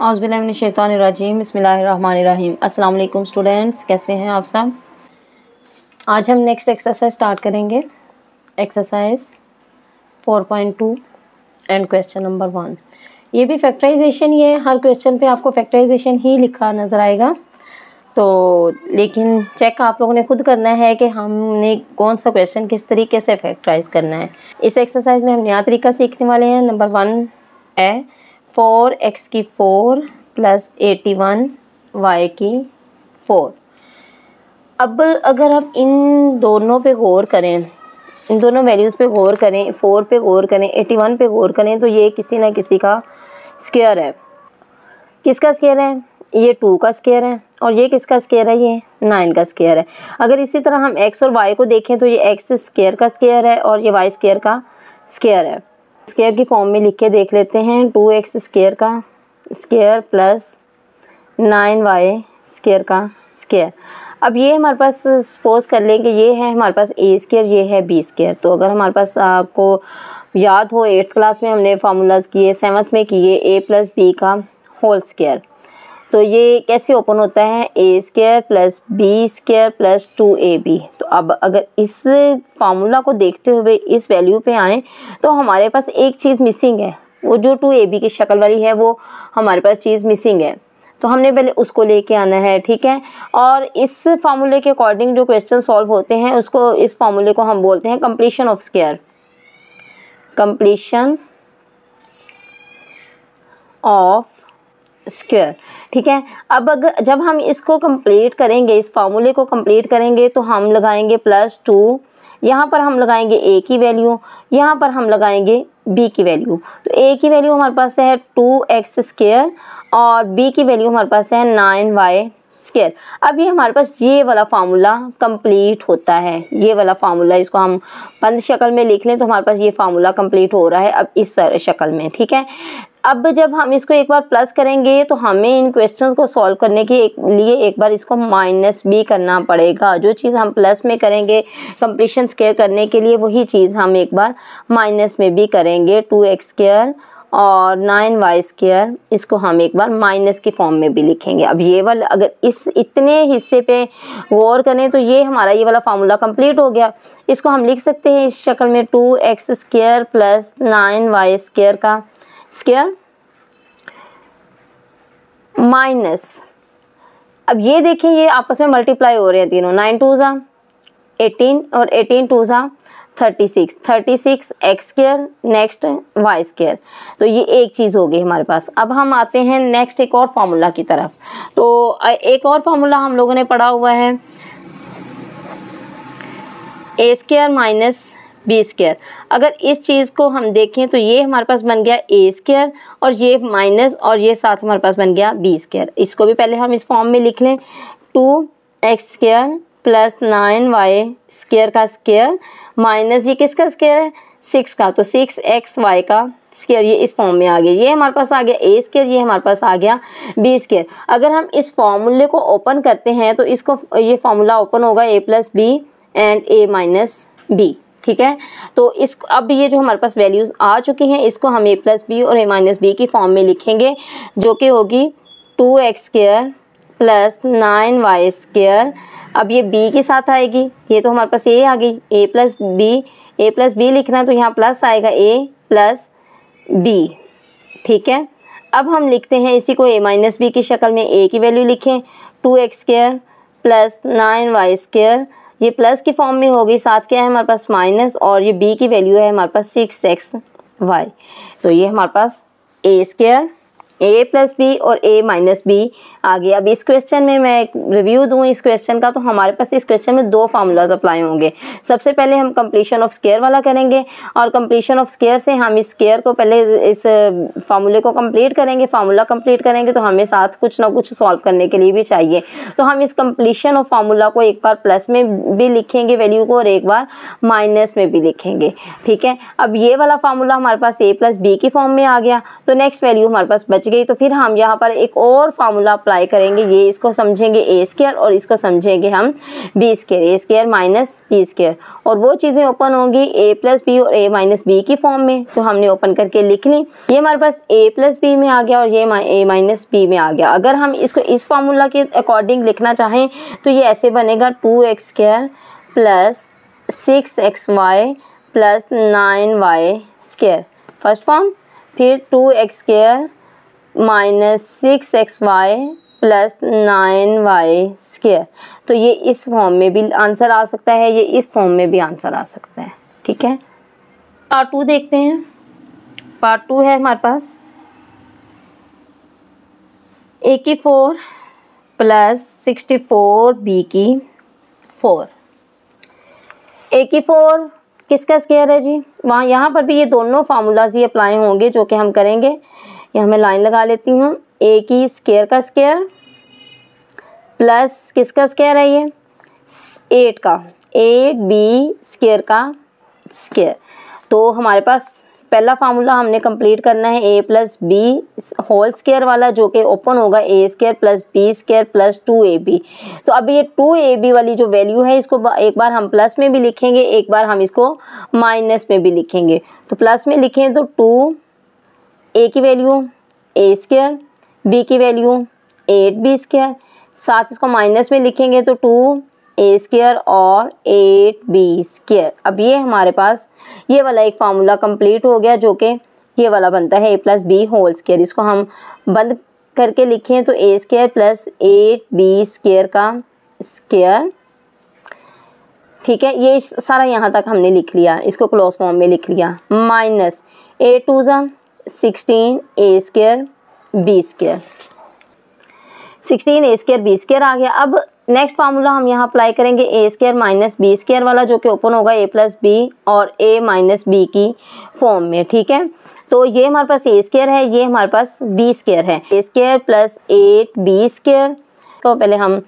औज़ुबिल्लाहिमिनश्शैतानिर्रजीम बिस्मिल्लाहिर्रहमानिर्रहीम। अस्सलाम वालेकुम स्टूडेंट्स, कैसे हैं आप सब। आज हम नेक्स्ट एक्सरसाइज स्टार्ट करेंगे। Exercise 4.2 and question number 1। ये भी फैक्टराइजेशन ही है, हर क्वेश्चन पे आपको फैक्टराइजेशन ही लिखा नज़र आएगा। तो लेकिन चेक आप लोगों ने खुद करना है कि हमने कौन सा क्वेश्चन किस तरीके से फैक्टराइज करना है। इस एक्सरसाइज में हम नया तरीका सीखने वाले हैं। नंबर 1 है 4x की 4 प्लस 81 y की 4। अब अगर हम इन दोनों पे गौर करें, इन दोनों वैल्यूज़ पे गौर करें, 4 पे गौर करें, 81 पे गौर करें, तो ये किसी ना किसी का स्क्वायर है। किसका स्क्वायर है? ये 2 का स्क्वायर है। और ये किसका स्क्वायर है? ये 9 का स्क्वायर है। अगर इसी तरह हम x और y को देखें तो ये x स्क्वायर का स्क्वायर है और ये y स्क्वायर का स्क्वायर है। स्क्वायर की फॉर्म में लिख के देख लेते हैं। 2x स्क्वायर का स्क्वायर प्लस 9y स्क्वायर का स्क्वायर। अब ये हमारे पास सपोज कर लें कि ये है हमारे पास a स्क्वायर, ये है b स्क्वायर। तो अगर हमारे पास आपको याद हो 8th क्लास में हमने फार्मूलाज किए, 7th में किए a प्लस b का होल स्क्वायर। तो ये कैसे ओपन होता है? a square plus b square plus 2ab। तो अब अगर इस फार्मूला को देखते हुए इस वैल्यू पे आए तो हमारे पास एक चीज़ मिसिंग है, वो जो 2ab की शक्ल वाली है वो हमारे पास चीज़ मिसिंग है। तो हमने पहले उसको लेके आना है, ठीक है। और इस फार्मूले के अकॉर्डिंग जो क्वेश्चन सॉल्व होते हैं उसको, इस फार्मूले को हम बोलते हैं completion of square, completion of square, ठीक है। अब अगर जब हम इसको कंप्लीट करेंगे, इस फार्मूले को कंप्लीट करेंगे तो हम लगाएंगे +2, यहाँ पर हम लगाएंगे a की वैल्यू, यहाँ पर हम लगाएंगे b की वैल्यू। तो a की वैल्यू हमारे पास है 2x स्क्वायर और b की वैल्यू हमारे पास है 9y स्क्वायर। अब ये हमारे पास ये वाला फार्मूला कंप्लीट होता है। ये वाला फार्मूला, इसको हम बंद शक्ल में लिख लें तो हमारे पास ये फार्मूला कंप्लीट हो रहा है अब इस शक्ल में, ठीक है। अब जब हम इसको एक बार प्लस करेंगे तो हमें इन क्वेश्चंस को सॉल्व करने के लिए एक बार इसको माइनस भी करना पड़ेगा। जो चीज़ हम प्लस में करेंगे कंप्लीशन स्क्वायर करने के लिए, वही चीज़ हम एक बार माइनस में भी करेंगे। 2x स्क्वायर और 9y स्क्वायर, इसको हम एक बार माइनस की फॉर्म में भी लिखेंगे। अब ये वाला अगर इस इतने हिस्से पे गौर करें तो ये हमारा ये वाला फार्मूला कंप्लीट हो गया। इसको हम लिख सकते हैं इस शक्ल में 2x square plus 9y square का स्क्वायर माइनस, अब ये देखिए ये आपस में मल्टीप्लाई हो रहे हैं तीनों, 9 2 ज़ा 18 और 18 2 ज़ा 36, 36 x square next y square. तो ये एक चीज़ हो गई हमारे पास। अब हम आते हैं नेक्स्ट एक और फार्मूला की तरफ। तो एक और फार्मूला हम लोगों ने पढ़ा हुआ है a square minus B square. अगर इस चीज़ को हम देखें तो ये हमारे पास बन गया a स्क्वायर और ये माइनस और ये साथ हमारे पास बन गया b स्क्वायर। इसको भी पहले हम इस फॉर्म में लिख लें, 2x square plus 9y square का स्क्वायर माइनस ये किसका स्क्वायर है? 6 का, तो 6xy का स्क्वायर। ये इस फॉर्म में आ गया। ये हमारे पास आ गया a स्क्वायर, ये हमारे पास आ गया b स्क्वायर। अगर हम इस फॉर्मूले को ओपन करते हैं तो इसको ये फार्मूला ओपन होगा a plus b and a minus b, ठीक है। तो इस अब ये जो हमारे पास वैल्यूज़ आ चुकी हैं इसको हम a प्लस बी और a माइनस बी की फॉर्म में लिखेंगे, जो कि होगी 2x square plus 9y square. अब ये b के साथ आएगी, ये तो हमारे पास a आ गई, a प्लस बी लिखना है तो यहाँ प्लस आएगा a प्लस b, ठीक है। अब हम लिखते हैं इसी को a माइनस बी की शक्ल में। a की वैल्यू लिखें 2x square plus 9y square, ये प्लस की फॉर्म में होगी, साथ क्या है हमारे पास माइनस, और ये b की वैल्यू है हमारे पास 6xy। तो ये हमारे पास a square, a plus B और a माइनस बी आ गया। अब इस क्वेश्चन में मैं एक रिव्यू दूं इस क्वेश्चन का, तो हमारे पास इस क्वेश्चन में दो फार्मूलाज अप्लाई होंगे। सबसे पहले हम कंप्लीशन ऑफ स्क्वायर वाला करेंगे और कंप्लीशन ऑफ स्क्वायर से हम इस स्क्वायर को पहले इस फार्मूले को कंप्लीट करेंगे। फार्मूला कंप्लीट करेंगे तो हमें साथ कुछ ना कुछ सॉल्व करने के लिए भी चाहिए। तो हम इस कंप्लीशन ऑफ फार्मूला को एक बार प्लस में भी लिखेंगे वैल्यू को और एक बार माइनस में भी लिखेंगे, ठीक है। अब ये वाला फार्मूला हमारे पास a प्लस बी की फॉर्म में आ गया। तो नेक्स्ट वैल्यू हमारे पास बच बच गई। तो फिर हम यहाँ पर एक और फार्मूला अप्लाई करेंगे, ये इसको समझेंगे ए स्क्वायर और इसको समझेंगे हम बी स्क्वायर, ए स्क्वायर माइनस बी स्क्वायर। और वो चीज़ें ओपन होंगी ए प्लस बी और ए माइनस बी की फॉर्म में, तो हमने ओपन करके लिख ली। ये हमारे पास ए प्लस बी में आ गया और ये ए माइनस बी में आ गया। अगर हम इसको इस फार्मूला के अकॉर्डिंग लिखना चाहें तो ये ऐसे बनेगा 2x square plus 6xy plus 9y square first form, फिर 2x square minus 6xy plus 9y square. तो ये इस फॉर्म में भी आंसर आ सकता है, ये इस फॉर्म में भी आंसर आ सकता है। ठीक है, पार्ट 2 देखते हैं। पार्ट 2 है हमारे पास a की 4 प्लस 64 b की 4। a की 4 किसका स्क्वायर है जी, वहाँ यहाँ पर भी ये दोनों फार्मूलाज ही अप्लाई होंगे जो कि हम करेंगे। यहाँ मैं लाइन लगा लेती हूँ, a की स्क्वायर का स्क्वायर प्लस किसका स्क्वायर है ये 8 का, 8b स्क्वायर का स्क्वायर। तो हमारे पास पहला फार्मूला हमने कंप्लीट करना है a plus b whole square वाला, जो कि ओपन होगा a square plus b square plus 2ab। तो अब ये 2ab वाली जो वैल्यू है इसको एक बार हम प्लस में भी लिखेंगे, एक बार हम इसको माइनस में भी लिखेंगे। तो प्लस में लिखें तो 2a की वैल्यू a स्क्वायर, b की वैल्यू 8b स्क्वायर, साथ इसको माइनस में लिखेंगे तो 2a स्क्वायर और 8b स्क्वायर। अब ये हमारे पास ये वाला एक फार्मूला कंप्लीट हो गया जो कि ये वाला बनता है a plus b whole square. इसको हम बंद करके लिखें तो a square plus 8b square का स्क्वायर। ठीक है, ये सारा यहाँ तक हमने लिख लिया, इसको क्लोज फॉर्म में लिख लिया, minus 8 2 16 a square b square, 16 a square b square आ गया। अब नेक्स्ट फार्मूला हम यहाँ अप्लाई करेंगे a square minus B square वाला, जो कि ओपन होगा a प्लस बी और a माइनस बी की फॉर्म में। ठीक है, तो ये हमारे पास a स्क्वायर है, ये हमारे पास b स्क्वायर है, a square plus 8b square. तो पहले हम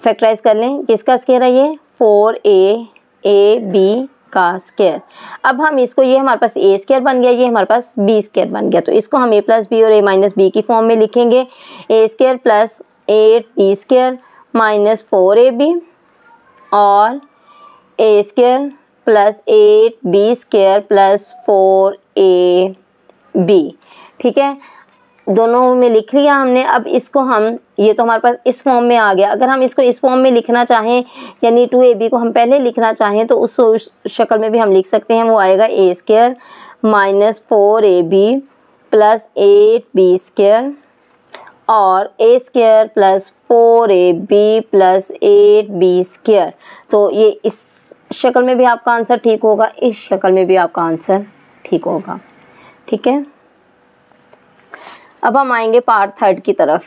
फैक्टराइज कर लें, किसका स्क्वायर है ये 4ab का स्क्वायर। अब हम इसको, ये हमारे पास a स्क्वायर बन गया, ये हमारे पास b स्क्वायर बन गया। तो इसको हम a प्लस बी और a माइनस बी की फॉर्म में लिखेंगे, a square plus 8b square minus 4ab और a square plus 8b square plus 4ab। ठीक है, दोनों में लिख लिया हमने। अब इसको हम, ये तो हमारे पास इस फॉर्म में आ गया। अगर हम इसको इस फॉर्म में लिखना चाहें, यानी 2ab को हम पहले लिखना चाहें तो उस शक्ल में भी हम लिख सकते हैं। वो आएगा a square minus 4ab plus 8b square और a square plus 4ab plus 8b square. तो ये इस शक्ल में भी आपका आंसर ठीक होगा, इस शक्ल में भी आपका आंसर ठीक होगा। ठीक है, अब हम आएंगे पार्ट 3 की तरफ।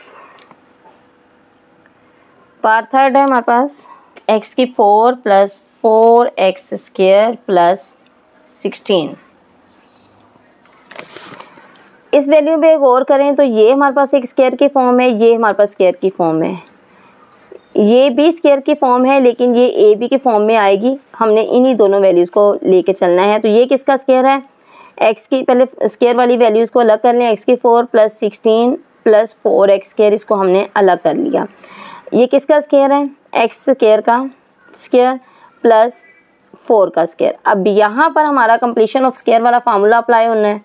पार्ट 3 है हमारे पास x की 4 प्लस 4x स्क्वायर प्लस 16। इस वैल्यू पे गौर करें तो ये हमारे पास एक स्क्वायर की फॉर्म है, ये हमारे पास स्क्वायर की फॉर्म है, ये भी स्क्वायर की फॉर्म है, लेकिन ये ए बी की फॉर्म में आएगी। हमने इन्हीं दोनों वैल्यूज़ को लेके चलना है। तो ये किसका स्क्वायर है, x की, पहले स्क्वायर वाली वैल्यूज़ को अलग कर लें, x की 4 प्लस 16 प्लस 4x स्क्वायर, इसको हमने अलग कर लिया। ये किसका स्क्वायर है, x स्क्वायर का स्क्वायर प्लस 4 का स्क्वायर। अब यहाँ पर हमारा कंप्लीशन ऑफ स्क्वायर वाला फार्मूला अप्लाई होना है।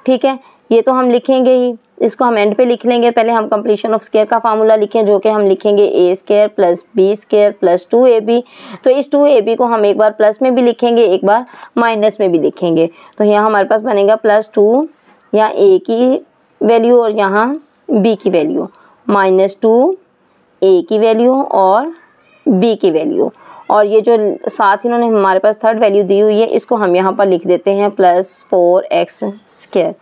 ठीक है, ये तो हम लिखेंगे ही, इसको हम एंड पे लिख लेंगे। पहले हम कंप्लीशन ऑफ स्क्वायर का फार्मूला लिखें, जो कि हम लिखेंगे a square plus b square plus 2ab। तो इस 2ab को हम एक बार प्लस में भी लिखेंगे, एक बार माइनस में भी लिखेंगे। तो यहाँ हमारे पास बनेगा प्लस 2, यहाँ a की वैल्यू और यहाँ b की वैल्यू, माइनस 2 a की वैल्यू और b की वैल्यू, और ये जो साथ इन्होंने हमारे पास थर्ड वैल्यू दी हुई है, इसको हम यहाँ पर लिख देते हैं प्लस 4x स्क्वायर।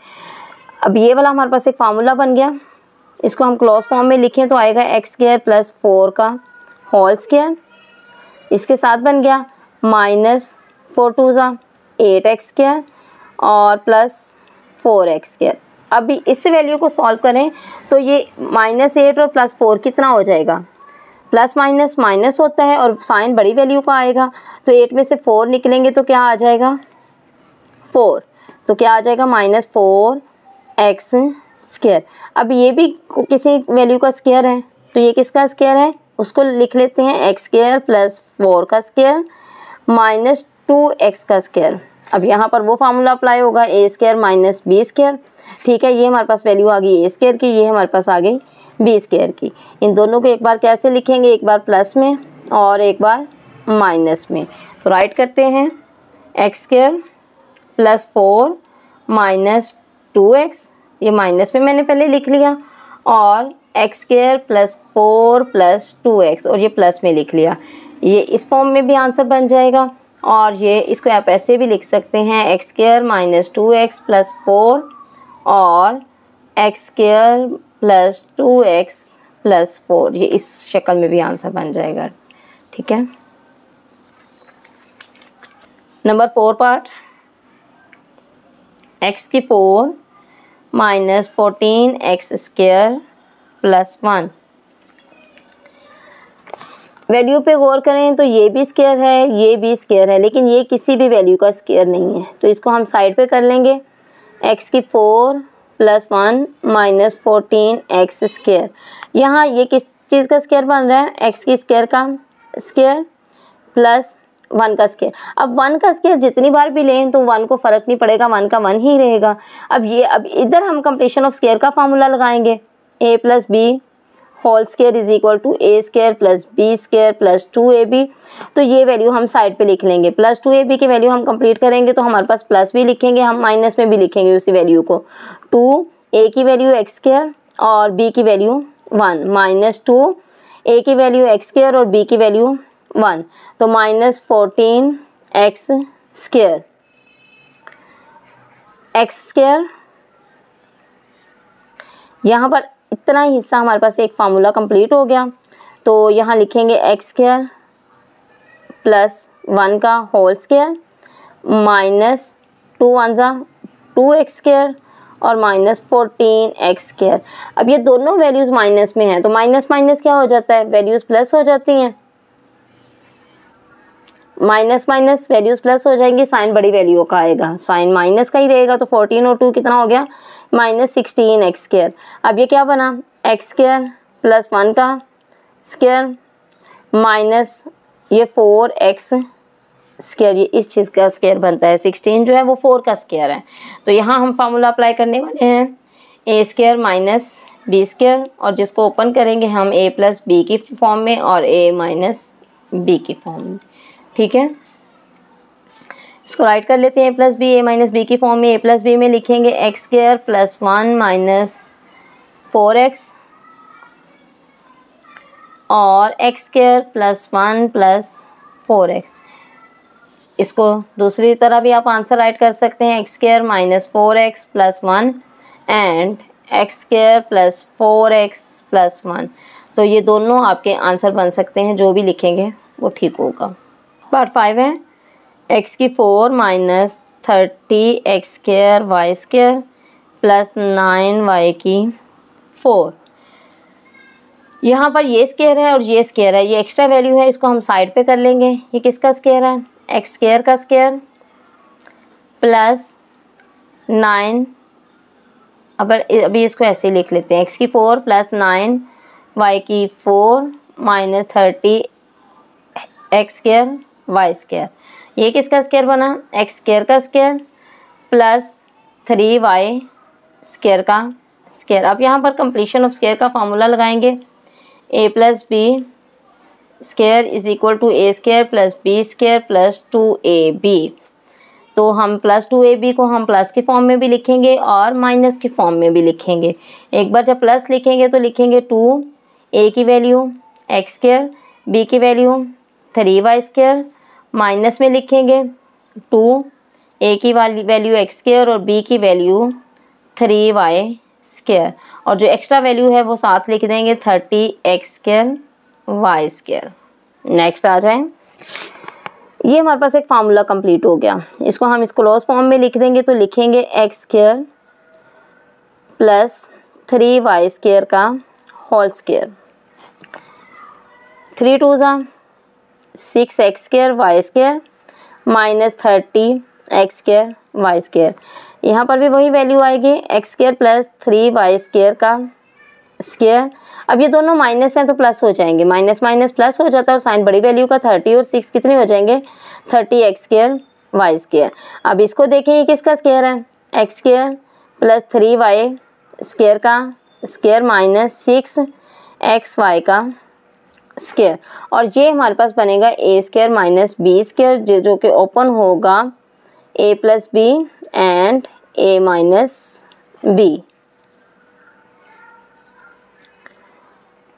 अब ये वाला हमारे पास एक फार्मूला बन गया, इसको हम क्लोज फॉर्म में लिखें तो आएगा x स्क्वायर प्लस 4 का होल स्क्वायर। इसके साथ बन गया माइनस 4 2 8x स्क्वायर और प्लस 4x स्क्वायर। अभी इस वैल्यू को सॉल्व करें तो ये -8 और प्लस 4 कितना हो जाएगा, प्लस माइनस माइनस होता है और साइन बड़ी वैल्यू का आएगा। तो 8 में से 4 निकलेंगे तो क्या आ जाएगा 4, तो क्या आ जाएगा -4x स्क्वायर। अब ये भी किसी वैल्यू का स्क्वायर है, तो ये किसका स्क्वायर है, उसको लिख लेते हैं एक्स स्क्वायर प्लस 4 का स्क्वायर माइनस 2x का स्क्वायर। अब यहाँ पर वो फार्मूला अप्लाई होगा, ए स्क्वायर माइनस बी स्क्वायर। ठीक है, ये हमारे पास वैल्यू आ गई ए स्क्वायर की, ये हमारे पास आ गई बी स्क्वायर की। इन दोनों को एक बार कैसे लिखेंगे, एक बार प्लस में और एक बार माइनस में। तो राइट करते हैं x square plus 4 minus 2x, ये माइनस में मैंने पहले लिख लिया, और x square plus 4 plus 2x, और ये प्लस में लिख लिया। ये इस फॉर्म में भी आंसर बन जाएगा, और ये इसको आप ऐसे भी लिख सकते हैं x square minus 2x plus 4 और x square plus 2x plus 4, ये इस शक्ल में भी आंसर बन जाएगा। ठीक है, नंबर 4 पार्ट, x की 4 minus 14x square plus 1। Value पे गौर करें तो ये भी स्क्वायर है, ये भी स्क्वायर है, लेकिन ये किसी भी वैल्यू का स्क्वायर नहीं है, तो इसको हम साइड पे कर लेंगे। x की 4 प्लस 1 माइनस 14x स्क्वायर, यहाँ ये किस चीज़ का स्क्वायर बन रहा है, x की स्क्वायर का स्क्वायर प्लस 1 का स्क्वायर। अब 1 का स्क्वायर जितनी बार भी लें तो 1 को फ़र्क नहीं पड़ेगा, 1 का 1 ही रहेगा। अब इधर हम कंप्लीशन ऑफ स्क्वायर का फार्मूला लगाएंगे, a plus b whole square is equal to a square plus b square plus 2ab। तो ये वैल्यू हम साइड पे लिख लेंगे, प्लस 2ab की वैल्यू हम कंप्लीट करेंगे तो हमारे पास प्लस भी लिखेंगे, हम माइनस में भी लिखेंगे उसी वैल्यू को। 2a की वैल्यू एक्स स्क्वायर और b की वैल्यू 1 माइनस 2a की वैल्यू एक्स स्क्वायर और b की वैल्यू 1, तो minus 14x square x square. यहाँ पर इतना ही हिस्सा हमारे पास एक फार्मूला कंप्लीट हो गया, तो यहाँ लिखेंगे एक्स स्क्वायर प्लस 1 का होल स्क्वायर माइनस 2 1 जा 2x स्क्वायर और माइनस 14x स्क्वायर। अब ये दोनों वैल्यूज़ माइनस में हैं, तो माइनस माइनस क्या हो जाता है, वैल्यूज़ प्लस हो जाती हैं, माइनस माइनस वैल्यूज़ प्लस हो जाएंगी, साइन बड़ी वैल्यू का आएगा, साइन माइनस का ही रहेगा, तो 14 और 2 कितना हो गया, माइनस 16x स्क्वायर। अब ये क्या बना, एक्स स्क्वायर प्लस 1 का स्क्वायर माइनस ये 4x स्क्वायर, ये इस चीज़ का स्क्वायर बनता है, 16 जो है वो 4 का स्क्वायर है। तो यहाँ हम फार्मूला अप्लाई करने वाले हैं ए स्क्वायर माइनस बी स्क्वायर, और जिसको ओपन करेंगे हम ए प्लस बी की फॉर्म में और ए माइनस बी की फॉर्म में। ठीक है, इसको राइट कर लेते हैं, ए प्लस बी ए माइनस बी की फॉर्म में। ए प्लस बी में लिखेंगे x square plus 1 minus 4x और x square plus 1 plus 4x। इसको दूसरी तरह भी आप आंसर राइट कर सकते हैं, x square minus 4x plus 1 and x square plus 4x plus 1। तो ये दोनों आपके आंसर बन सकते हैं, जो भी लिखेंगे वो ठीक होगा। पार्ट 5 है, x की 4 minus 30x square Y square plus 9y की 4। यहाँ पर ये स्क्वायर है और ये स्क्वायर है, ये एक्स्ट्रा वैल्यू है, इसको हम साइड पे कर लेंगे। ये किसका स्क्वायर है, एक्स स्क्वायर का स्क्वायर प्लस 9, अभी इसको ऐसे ही लिख लेते हैं, एक्स की 4 प्लस 9y की 4 minus 30x square Y square. ये किसका स्क्वायर बना, एक्स स्क्वायर का स्क्वायर प्लस 3y स्क्वायर का स्क्वायर। अब यहाँ पर कंप्लीशन ऑफ स्क्वायर का फार्मूला लगाएंगे, a plus b square is equal to a square plus b square plus 2ab। तो हम प्लस 2ab को हम प्लस की फॉर्म में भी लिखेंगे और माइनस की फॉर्म में भी लिखेंगे। एक बार जब प्लस लिखेंगे तो लिखेंगे 2a की वैल्यू एक्स स्क्वायर, b की वैल्यू 3y स्क्वायर, माइनस में लिखेंगे 2a की वैल्यू एक्स स्क्वायर और b की वैल्यू 3y स्क्वायर, और जो एक्स्ट्रा वैल्यू है वो साथ लिख देंगे 30x square Y square. Next आ जाए, ये हमारे पास एक फार्मूला कंप्लीट हो गया, इसको हम इस क्लोज फॉर्म में लिख देंगे, तो लिखेंगे x square plus 3y square का होल स्क्वायर, 3 2 जा 6x square Y square minus 30x square Y square. यहाँ पर भी वही वैल्यू आएगी x square plus 3y square का स्क्वायर। अब ये दोनों माइनस हैं तो प्लस हो जाएंगे, माइनस माइनस प्लस हो जाता है और साइन बड़ी वैल्यू का 30 और 6 कितने हो जाएंगे 30x स्क्वायर y स्क्वायर। अब इसको देखें ये किसका स्क्वायर है x square plus 3y square का स्क्वायर माइनस 6xy का स्क्वायर, और ये हमारे पास बनेगा a square minus B square जो कि ओपन होगा a plus b and a minus b.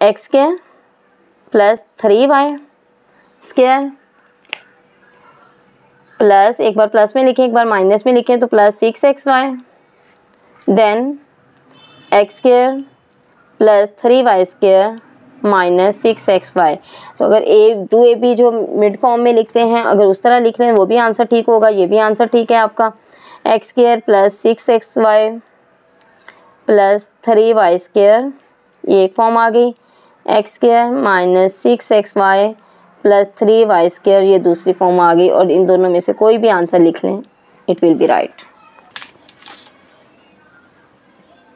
X square plus 3y square plus, एक बार प्लस में लिखें एक बार माइनस में लिखें तो plus 6xy, then x square plus 3y square minus 6xy। तो अगर a जो मिड फॉर्म में लिखते हैं अगर उस तरह लिख रहे हैं वो भी आंसर ठीक होगा, ये भी आंसर ठीक है आपका। X square plus 6xy plus 3y square ये एक फॉर्म आ गई, x square minus 6xy plus 3y square ये दूसरी फॉर्म आ गई, और इन दोनों में से कोई भी आंसर लिख लें it will be right.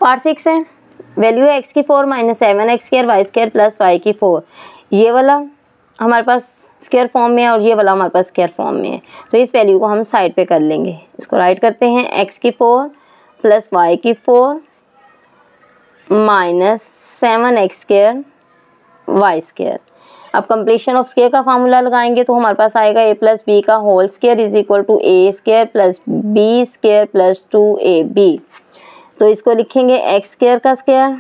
Part 6 है, वैल्यू है x की 4 minus 7x square Y square plus y की 4। ये वाला हमारे पास स्क्वायर फॉर्म में है और ये वाला हमारे पास स्क्वायर फॉर्म में है, तो इस वैल्यू को हम साइड पे कर लेंगे। इसको राइट करते हैं x की 4 प्लस वाई की 4 minus 7x square Y square. अब कंप्लीशन ऑफ स्क्वायर का फार्मूला लगाएंगे तो हमारे पास आएगा a प्लस बी का whole square is equal to a square plus b square plus 2ab। तो इसको लिखेंगे एक्स स्क्वायर का स्क्वायर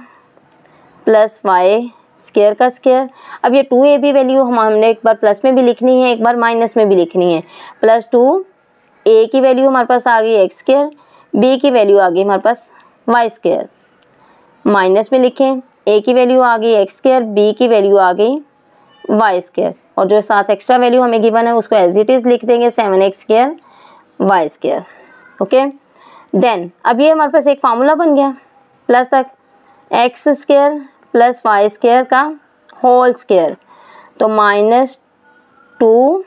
प्लस वाई स्क्वायर का स्क्वायर। अब ये 2ab वैल्यू हमने एक बार प्लस में भी लिखनी है एक बार माइनस में भी लिखनी है। प्लस 2a की वैल्यू हमारे पास आ गई एक्स स्क्वायर, b की वैल्यू आ गई हमारे पास वाई स्क्वायर। माइनस में लिखें a की वैल्यू आ गई एक्स स्क्वायर, b की वैल्यू आ गई वाई स्क्वायर, और जो साथ एक्स्ट्रा वैल्यू हमें गिवन है उसको एज इट इज लिख देंगे 7x square Y square. Okay, then अब ये हमारे पास एक फार्मूला बन गया प्लस तक x square plus Y square का होल स्क्वायर, तो minus 2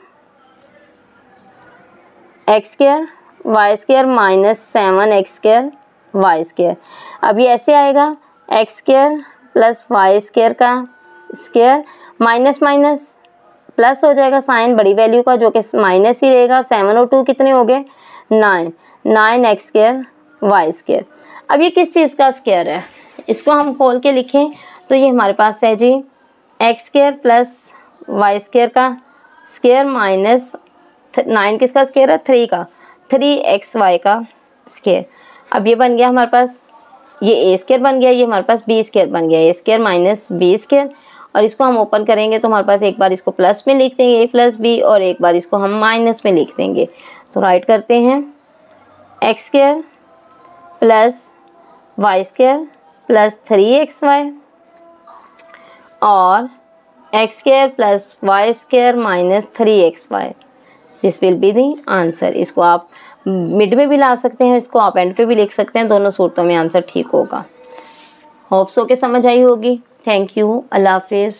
x square Y square minus 7x square Y square. अब ये ऐसे आएगा x square plus Y square का स्क्वायर माइनस माइनस प्लस हो जाएगा साइन बड़ी वैल्यू का जो कि माइनस ही रहेगा। 7 और 2 कितने हो गए 9x स्क्वायर वाई स्क्वायर। अब ये किस चीज़ का स्क्वायर है इसको हम खोल के लिखें तो ये हमारे पास है G x square plus Y square का स्क्वायर माइनस 9 किसका स्क्वायर है 3 का 3xy का स्क्वायर। अब ये बन गया हमारे पास ये ए स्क्वायर बन गया, ये हमारे पास बी स्क्वायर बन गया, ए स्क्वायर माइनस बी स्क्वायर। और इसको हम ओपन करेंगे तो हमारे पास एक बार इसको प्लस में लिख देंगे ए प्लस बी और एक बार इसको हम माइनस में लिख देंगे। तो राइट करते हैं x square plus Y square plus 3xy और x square plus Y square minus 3xy। This will be the answer. इसको आप मिड में भी ला सकते हैं, इसको आप एंड पे भी लिख सकते हैं, दोनों सूरतों में आंसर ठीक होगा। होप सो के समझ आई होगी। थैंक यू, अल्लाह हाफिज़।